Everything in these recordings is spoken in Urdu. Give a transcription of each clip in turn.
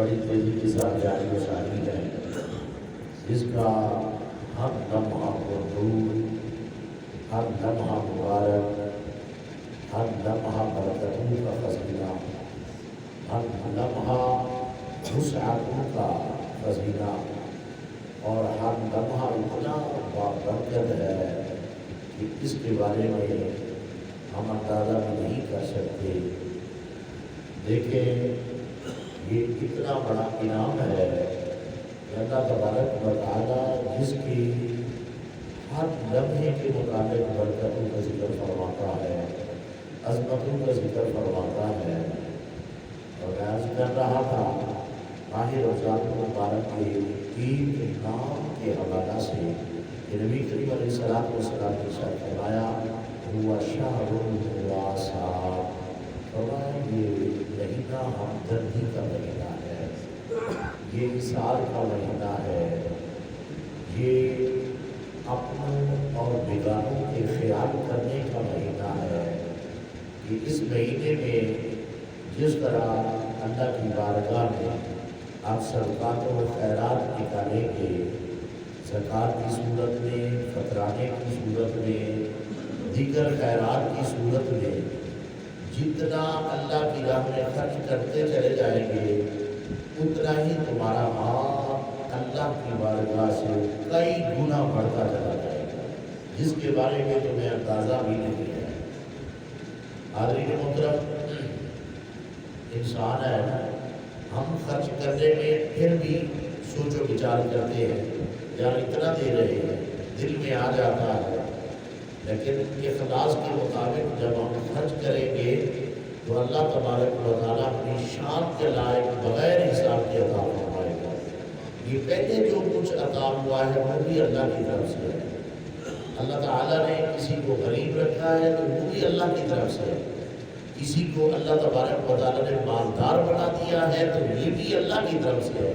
بڑی تیزی کے ساتھ جاری و ساری ہے، جس کا ہر لمحہ پرنور، ہر لمحہ مبارک، ہر لمحہ برکتوں کا خزینہ، ہر لمحہ وسعتوں کا خزینہ، اور ہر لمحہ اتنا بابرکت ہے کہ اس کے بارے میں ہم اندازہ بھی نہیں کر سکتے۔ دیکھیں، یہ اتنا بڑا انعام ہے کہ اللہ تبارک و تعالیٰ جس کی ہر لمحے کے مطابق برکتوں کا ذکر فرماتا ہے، عظمتوں کا ذکر فرماتا ہے۔ اور میں عرض کر رہا تھا ماہ رمضان المبارک کے ایک نام کے حوالہ سے کہ نبی کریم علیہ الصلوۃ والسلام نے ارشاد فرمایا ہوا شہر الواسع، فرمایا یہ مہینہ ہمدردی کا مہینہ ہے، یہ اصرار کا مہینہ ہے، یہ اپنوں اور بیگانوں کے خیال کرنے کا مہینہ ہے۔ کہ اس مہینے میں جس طرح اللہ کی بارگاہ میں آپ صدقات و خیرات نکالیں گے، زکوٰۃ کی صورت میں، فطرانے کی صورت میں، دیگر خیرات کی صورت میں، جتنا اللہ کی راہ میں خرچ کرتے چلے جائیں گے، اتنا ہی تمہارا مال اللہ کی بارگاہ سے کئی گنا بڑھتا چلا جائے گا، جس کے بارے میں تمہیں اندازہ بھی نہیں ہے۔ حاضرین محترم، انسان ہے، ہم خرچ کرنے میں پھر بھی سوچ و بچار کرتے ہیں، یار اتنا دے رہے ہیں، دل میں آ جاتا ہے، لیکن اخلاص کے مطابق جب ہم خرچ کریں گے تو اللہ تبارک و تعالیٰ اپنی شان کے لائق بغیر حساب کے عطا فرمائے گا۔ یہ پہلے جو کچھ عطا ہوا ہے وہ بھی اللہ کی طرف سے ہے۔ اللہ تعالیٰ نے کسی کو غریب رکھا ہے تو وہ بھی اللہ کی طرف سے ہے، کسی کو اللہ تبارک و تعالیٰ نے مالدار بنا دیا ہے تو یہ بھی اللہ کی طرف سے ہے۔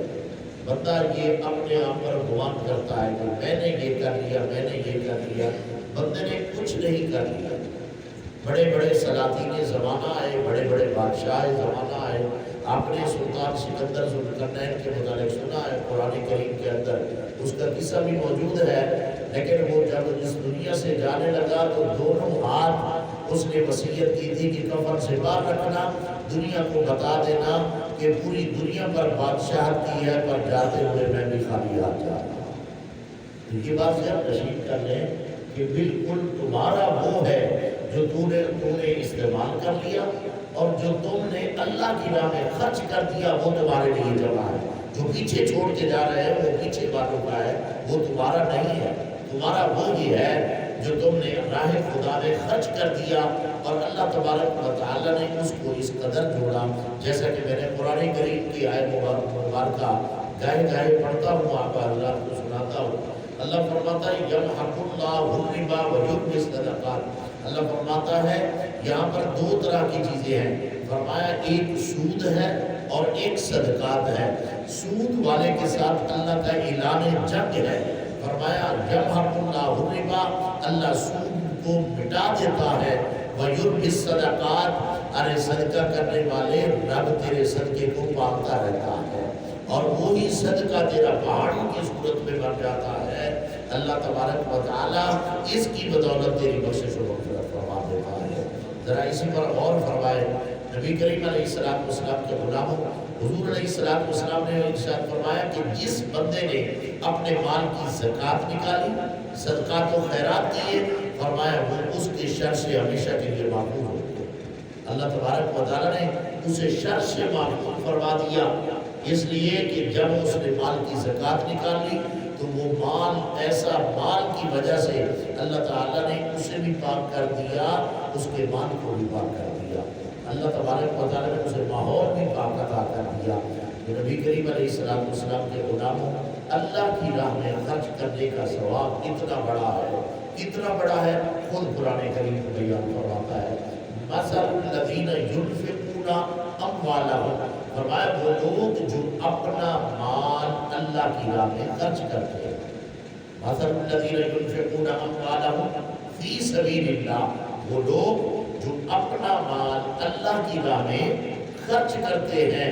بندہ یہ اپنے آپ پر گمان کرتا ہے کہ میں نے یہ کر لیا، میں نے یہ کر لیا، بندے نے کچھ نہیں کر لیا۔ بڑے بڑے سلاطین زمانہ آئے، بڑے بڑے بادشاہ زمانہ آئے، آپ نے سلطان سکندر ذوالقرنین کے متعلق سنا ہے قرآن کریم کے اندر، اس کا قصہ بھی موجود ہے، لیکن وہ جب اس دنیا سے جانے لگا تو دونوں ہاتھ اس نے وصیت کی تھی کہ کفن سے باہر رکھنا، دنیا کو بتا دینا کہ پوری دنیا پر بادشاہت کی ہے، پر جاتے ہوئے میں بھی خالی ہاتھ جا رہا ہوں۔ یہ بات سے آپ نصیب کر لیں کہ بالکل تمہارا وہ ہے جو تم نے استعمال کر لیا، اور جو تم نے اللہ کی راہ میں خرچ کر دیا وہ تمہارے لیے جمع ہے۔ جو پیچھے چھوڑ کے جا رہے ہیں وہ پیچھے والوں کا ہے، وہ تمہارا نہیں ہے۔ تمہارا وہی ہے جو تم نے راہ خدا میں خرچ کر دیا، اور اللہ تبارک و تعالیٰ نے اس کو اس قدر جوڑا، جیسا کہ میں نے قرآن کریم کی آیت مبارکہ گاہے گاہے پڑھتا ہوں، آپ حضرات کو سناتا ہوں۔ اللہ فرماتا ہے یمحق اللہ الربا ویربی الصدقات۔ اللہ فرماتا ہے یہاں پر دو طرح کی چیزیں ہیں، فرمایا ایک سود ہے اور ایک صدقات ہے۔ سود والے کے ساتھ اللہ کا اعلان جنگ ہے، فرمایا یمحق اللہ الربا، اللہ سود کو مٹا دیتا ہے، ویربی الصدقات، ارے صدقہ کرنے والے رب تیرے صدقے کو پالتا رہتا ہے، اور وہی صدقہ تیرا پہاڑوں کی صورت میں بن جاتا ہے۔ اللہ تبارک و تعالیٰ اس کی بدولت تیری بخشش و مغفرت فرما دیتا ہے۔ ذرا اسی پر غور فرمائے، نبی کریم علیہ السلام کے غلاموں، حضور علیہ السلام نے ارشاد فرمایا کہ جس بندے نے اپنے مال کی زکوٰۃ نکالی، صدقات و خیرات کیے، فرمایا وہ اس کے شر سے ہمیشہ کے لیے محفوظ ہو گئے۔ اللہ تبارک و تعالیٰ نے اسے شر سے محفوظ فرما دیا، اس لیے کہ جب اس نے مال کی زکوٰۃ نکال لی تو وہ مال، ایسا مال کی وجہ سے اللہ تعالیٰ نے اسے بھی پاک کر دیا، اس کے مال کو بھی پاک کر دیا۔ اللہ تبارک و تعالیٰ نے اسے ماحول بھی پاک عطا کر دیا۔ تو نبی کریم علیہ السلام کے غلاموں، اللہ کی راہ میں خرچ کرنے کا ثواب کتنا بڑا ہے، کتنا بڑا ہے، خود قرآن کریم کو بیان فرماتا ہے۔ مثل الذین ينفقون اموالهم، فرمایا وہ لوگ جو اپنا مال اللہ کی راہ میں خرچ کرتے ہیں۔ مثل الذین ينفقون اموالهم فی سبیل اللہ، وہ لوگ جو اپنا مال اللہ کی راہ میں خرچ کرتے ہیں،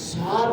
7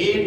1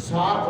7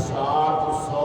700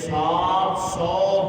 700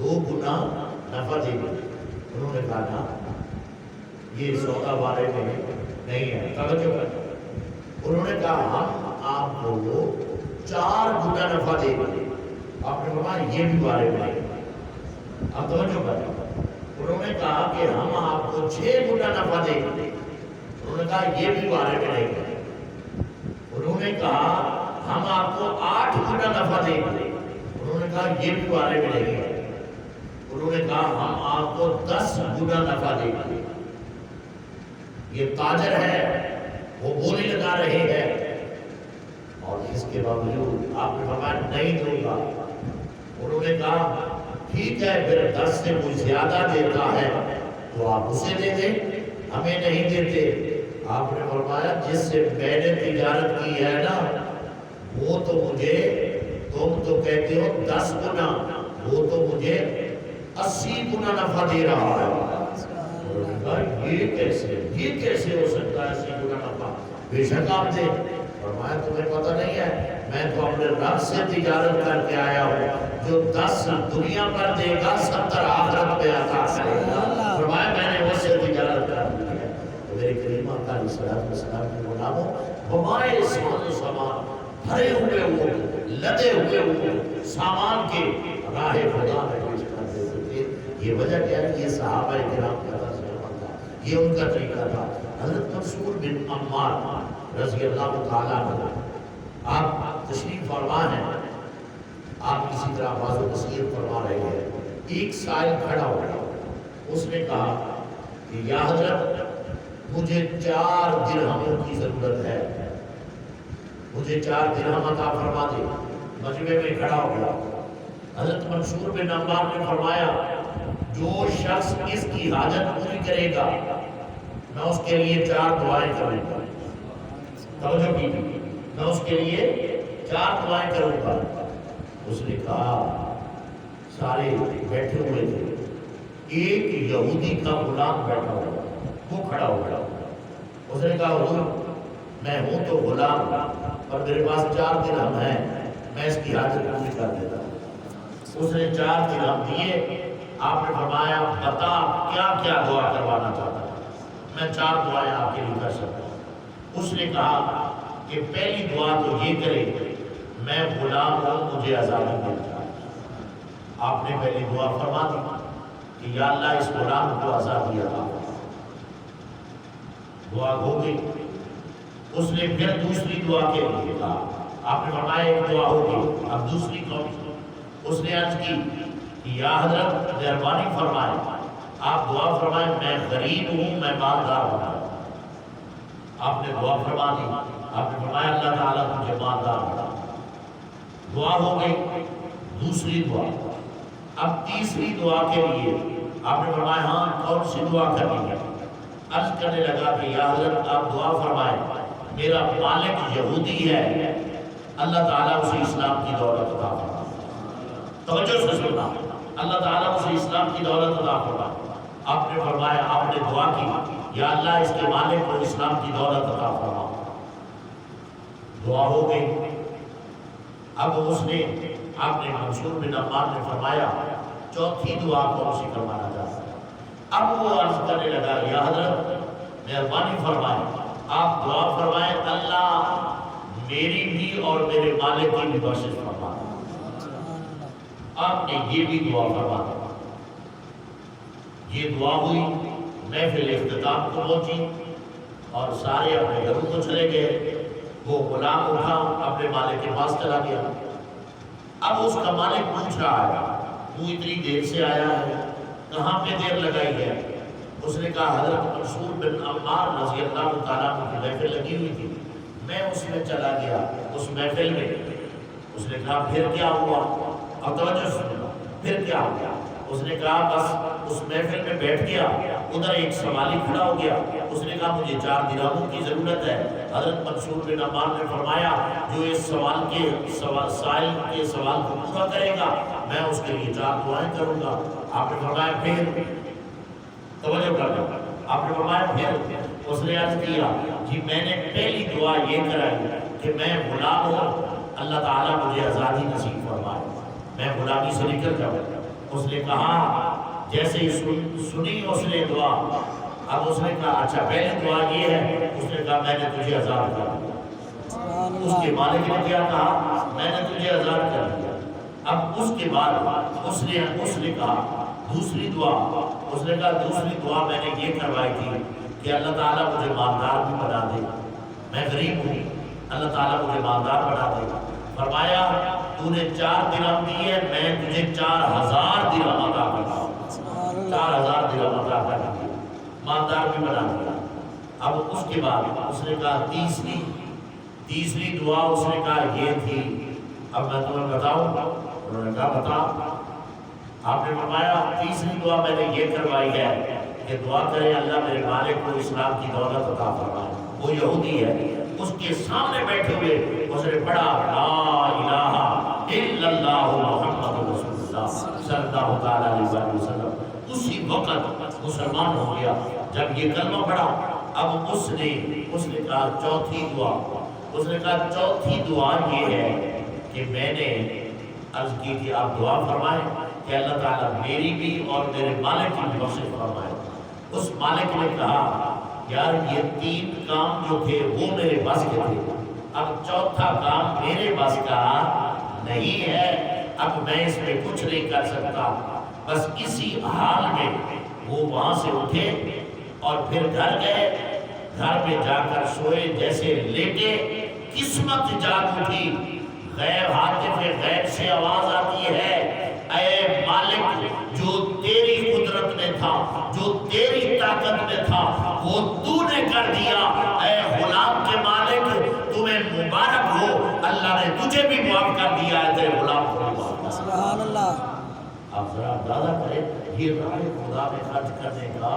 2 گنا نفع دے گا. انہوں نے کہا نا یہ سودا بارے میں نہیں ہے. توجہ کریں. انہوں نے کہا ہم آپ کو 4 گنا نفع دے گا. آپ نے فرمایا یہ بھی بارے میں نہیں ہے. اب توجہ کریں. انہوں نے کہا کہ ہم آپ کو 6 گنا نفع دے گا. انہوں نے کہا یہ بھی بارے میں نہیں ہے. انہوں نے کہا ہم آپ کو 8 گنا نفع دیں گے. انہوں نے کہا یہ بھی بارے میں نہیں ہے. انہوں نے کہا ہم آپ کو 10 گنا نفع دیں گے. یہ تاجر ہے, وہ بولی لگا رہے ہیں, اور اس کے باوجود آپ نے فرمایا نہیں دوں گا. انہوں نے کہا ٹھیک ہے, پھر 10 سے کوئی زیادہ دیتا ہے تو آپ اسے دے دیں, ہمیں نہیں دیتے. آپ نے فرمایا جس سے میں نے تجارت کی ہے نا وہ تو مجھے, تم تو کہتے ہو 10 گنا, وہ تو مجھے 80 گنا نفع دے رہا ہے. یہ کیسے ہو سکتا ہے 80 گنا نفع؟ بے شک آپ دے. فرمایا تمہیں پتہ نہیں ہے, میں تو اپنے رب سے تجارت کر کے آیا ہوں, جو 10 دنیا پر دے گا 70 آخرت میں عطا کرے گا. فرمایا میں نے اس سے تجارت کر لی ہے. میرے کریم آقا علیہ السلام کے غلاموں, ہمارے سامان بھرے ہوئے وہ لدے ہوئے سامان کے راہ خدا میں پیش کر دیتے تھے. یہ وجہ کیا ہے؟ یہ صحابہ کرام کا تجربہ تھا, یہ ان کا طریقہ تھا. حضرت منصور بن عمار رضی اللہ تعالیٰ عنہ آپ تشریف فرما ہیں, آپ کسی طرح آواز و نصیحت فرما رہے ہیں. ایک سائل کھڑا ہو گیا, اس نے کہا کہ یا حضرت مجھے 4 درہموں کی ضرورت ہے, مجھے 4 درہم عطا فرما دے. مجمع میں کھڑا ہو گیا. حضرت منصور بن عمار نے فرمایا جو شخص اس کی حاجت پوری کرے گا میں اس کے لیے 4 دعائیں کروں گا. توجہ کیجیے, میں اس کے لیے 4 دعائیں کروں گا. اس نے کہا, سارے بیٹھے ہوئے تھے, ایک یہودی کا غلام بیٹھا ہوا, وہ کھڑا ہو گیا. اس نے کہا حضور میں ہوں تو غلام, اور میرے پاس 4 درہم ہیں, میں اس کی حاجت پوری کر دیتا ہوں. اس نے 4 درہم دیے. آپ نے فرمایا بتا کیا کیا دعا کروانا چاہتا ہے, میں 4 دعائیں آپ کے لیے کر سکتا ہوں. اس نے کہا کہ پہلی دعا تو یہ کرے میں غلام ہوں, مجھے آزادی مل جائے. آپ نے پہلی دعا فرما دی کہ یا اللہ اس غلام کو آزادی عطا فرما. دعا ہو گئی. اس نے پھر دوسری دعا کے لیے کہا. آپ نے فرمایا ایک دعا ہوگی, اب دوسری کون؟ اس نے عرض کی کہ یا حضرت مہربانی فرمائے, آپ دعا فرمائیں میں غریب ہوں, میں مالدار ہوں. آپ نے دعا فرما دی. آپ نے فرمایا اللہ تعالیٰ مجھے مالدار بنا. دعا ہو گئی. دوسری دعا. اب تیسری دعا کے لیے آپ نے فرمایا ہاں کون سی دعا کرنی ہے؟ عرض کرنے لگا کہ یا حضرت آپ دعا فرمائیں میرا مالک یہودی ہے, اللہ تعالیٰ اسے اسلام کی دولت عطا فرمائے. توجہ سے سننا, اللہ تعالیٰ اسے اسلام کی دولت عطا فرمائے. آپ نے فرمایا, آپ نے دعا کی یا اللہ اس کے مالک کو اسلام کی دولت عطا فرما. دعا ہو گئی. اب اس نے, آپ نے منصور بن عمار نے فرمایا چوتھی دعا کون سی کروانا چاہتا ہے؟ اب وہ عرض کرنے لگا یا حضرت مہربانی فرمائیں آپ دعا فرمائیں اللہ میری بھی اور میرے مالک کی بھی بخشش فرما. آپ نے یہ بھی دعا فرما دی. یہ دعا ہوئی. محفل اختتام کو پہنچی اور سارے اپنے گھروں کو چلے گئے. وہ غلام اٹھا اپنے مالک کے پاس چلا گیا. اب اس کا مالک پوچھ رہا ہے تو اتنی دیر سے آیا ہے, کہاں پہ دیر لگائی ہے؟ اس نے کہا حضرت منصور بن عمار رضی اللہ تعالیٰ عنہ کی محفل لگی ہوئی تھی, میں اس میں چلا گیا اس محفل میں. اس نے کہا پھر کیا ہوا؟ اب توجہ سنو, پھر کیا ہوا؟ اس نے کہا بس اس محفل میں بیٹھ گیا, ادھر ایک سوالی کھڑا ہو گیا. اس نے کہا مجھے 4 درہموں کی ضرورت ہے. حضرت منصور بن عمار نے فرمایا جو اس سائل کے سوال کو پورا کرے گا میں اس کے لیے 4 دعائیں کروں گا. آپ نے فرمایا پھر توجہ کر لو. آپ نے فرمایا پھر. اس نے عرض کیا جی میں نے پہلی دعا یہ کرائی کہ میں غلام ہوں, اللہ تعالیٰ مجھے آزادی نصیب فرمائے. میں غلامی سے نکل جاؤں. اس نے کہا جیسے ہی سنی اس نے دعا، اب اس نے کہا اچھا پہلے دعا یہ ہے، اس نے کہا میں نے تجھے آزاد کر دیا. اس کے مالک نے کیا کہا؟ میں نے تجھے آزاد کر دیا. اب اس کے بعد اس نے کہا دوسری دعا، اس نے کہا دوسری دعا میں نے یہ کروائی تھی کہ اللہ تعالیٰ مجھے مالدار بھی بنا دے، میں غریب ہوں، اللہ تعالیٰ مجھے مالدار بنا دے. فرمایا تو نے 4 درہم دیے، میں تجھے 4000 درہم عطا کرتا ہوں. 4000 درہم عطا کر دیا، مالدار بھی بنا دیا. اب اس کے بعد اس نے کہا تیسری دعا اس نے کہا یہ تھی. اب میں تمہیں بتاؤں؟ انہوں نے کہا بتا. آپ نے فرمایا تیسری دعا میں نے یہ کروائی ہے کہ دعا کرے اللہ میرے مالک کو اسلام کی دولت عطا فرمائے. وہ یہودی ہے، اس کے سامنے بیٹھے ہوئے اس نے پڑھا لا الہ الا اللہ محمد رسول اللہ صلی اللہ علیہ وسلم. اسی وقت مسلمان ہو گیا جب یہ کلمہ پڑھا. اب اس نے کہا چوتھی دعا یہ ہے کہ میں نے عرض کی تھی آپ دعا فرمائیں کہ اللہ تعالیٰ میری بھی اور میرے مالک کی بخشش فرمائے. اس مالک نے کہا یار یہ 3 کام جو تھے وہ میرے بس کے تھے، اب چوتھا کام میرے بس کا نہیں ہے، اب میں اس میں کچھ نہیں کر سکتا. بس اسی حال میں وہ وہاں سے اٹھے اور پھر گھر گئے. گھر میں جا کر سوئے، جیسے لیٹے قسمت جاگ اٹھی. غیب ہاتف غیب سے آواز آتی ہے اے مالک جو تیری قدرت میں تھا، جو تیری طاقت میں تھا وہ تو نے کر دیا. اے غلام کے مالک تمہیں مبارک ہو، اللہ نے تجھے بھی معاف کر دیا ہے، تیرے غلام کو بھی معاف. سبحان اللہ. آپ ذرا اندازہ کریں یہ راہ خدا میں خرچ کرنے کا،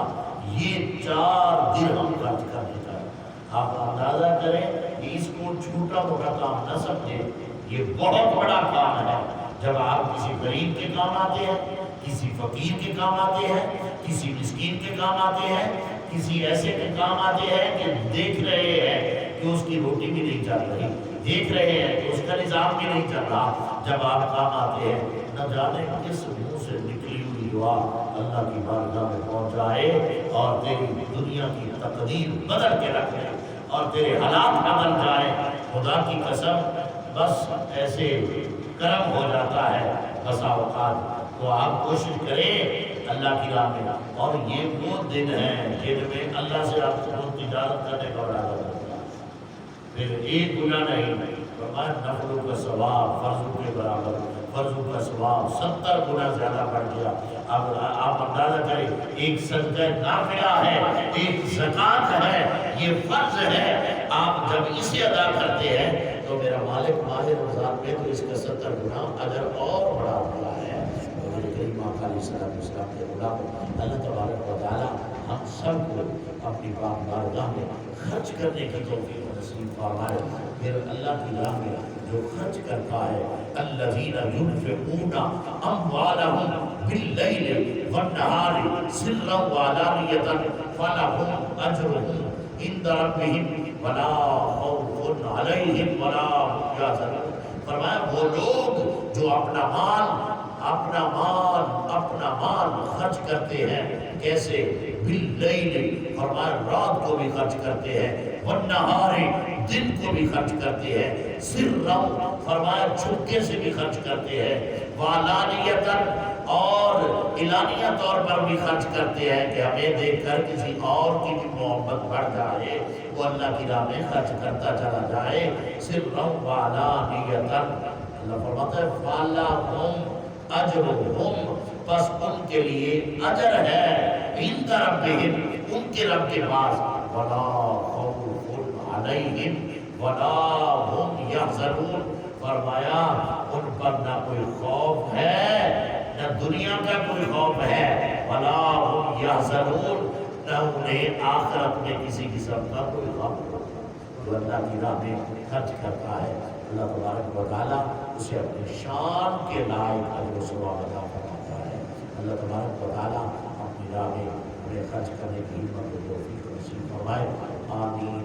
یہ 4 درہم خرچ کرنے کا. آپ اندازہ کریں کہ اس کو چھوٹا موٹا کام نہ سمجھے، یہ بہت بڑا کام ہے. جب آپ کسی غریب کے کام آتے ہیں، کسی فقیر کے کام آتے ہیں، کسی مسکین کے کام آتے ہیں، کسی ایسے کے کام آتے ہیں کہ دیکھ رہے ہیں کہ اس کی روٹی بھی نہیں چل رہی، دیکھ رہے ہیں کہ اس کا نظام بھی نہیں چل رہا، جب آپ کام آتے ہیں نہ جانے کس منہ سے نکلی ہوئی دعا اللہ کی بارگاہ میں پہنچ جائے اور تیری دنیا کی تقدیر بدل کے رکھ دے اور تیرے حالات بدل جائے. خدا کی قسم بس ایسے کرم ہو جاتا ہے بسا اوقات. تو آپ کوشش کریں اللہ کی راہ میں، اور یہ وہ دن ہیں جن میں اللہ سے آپ کو تجارت کرنے کا ارادہ کرتا ہے. پھر ایک گناہ نہیں، نفلوں کا ثواب فرضوں کے برابر، فرضوں کا ثواب 70 گنا زیادہ بڑھ گیا. اب آپ اندازہ کریں ایک صدقہ نافلہ ہے، ایک زکوٰۃ ہے، یہ فرض ہے. آپ جب اسے ادا کرتے ہیں تو میرا مالک ماہ رمضان میں تو اس کا 70 گنا اجر اور بڑھا ہوا ہے. میرے کریم آقا علیہ السلام کے غلام اللہ تبارک و تعالیٰ ہم سب کو اپنی پاک بارگاہ میں خرچ کرنے کی توفیق نصیب فرمائے. پھر اللہ کی راہ میں جو خرچ کرتا ہے الذین ينفقون اموالهم باللیل والنہار سرا وعلانیۃ فلہم اجرهم عند ربهم ولا خوف علیہم ولا هم یحزنون. فرمایا وہ لوگ جو اپنا مال خرچ کرتے ہیں، کیسے؟ باللیل، فرمایا رات کو بھی خرچ کرتے ہیں، والنہار، دن کو بھی خرچ کرتے ہیں، سرا، فرمایا چھپکے سے بھی خرچ کرتے ہیں، وعلانیۃ، اور اعلانیہ طور پر بھی خرچ کرتے ہیں کہ ہمیں دیکھ کر کسی اور کی بھی محبت بڑھ جائے، وہ اللہ کی راہ میں خرچ کرتا چلا جائے. سرا وعلانیۃ، اللہ فرماتا ہے فَلَهُمْ أَجْرُهُمْ، بس ان کے لیے اجر ہے عند ربهم، ان کے رب کے پاس، وَلَا خَوْفٌ عَلَيْهِمْ وَلَا هُمْ يَحْزَنُونَ. فرمایا ان پر نہ کوئی خوف ہے، نہ دنیا کا کوئی خوف ہے، وَلَا هُمْ يَحْزَنُونَ، نہ انہیں آخرت میں کسی قسم کا کوئی خوف ہے. جو اللہ کی راہ میں خرچ کرتا ہے اللہ تبارک و تعالیٰ اسے اپنی شان کے لائق اجر و ثواب عطا فرماتا ہے. اللہ تبارک و تعالیٰ اپنی راہ میں ہمیں خرچ کرنے کی ہمت و توفیق نصیب فرمائے. آمین.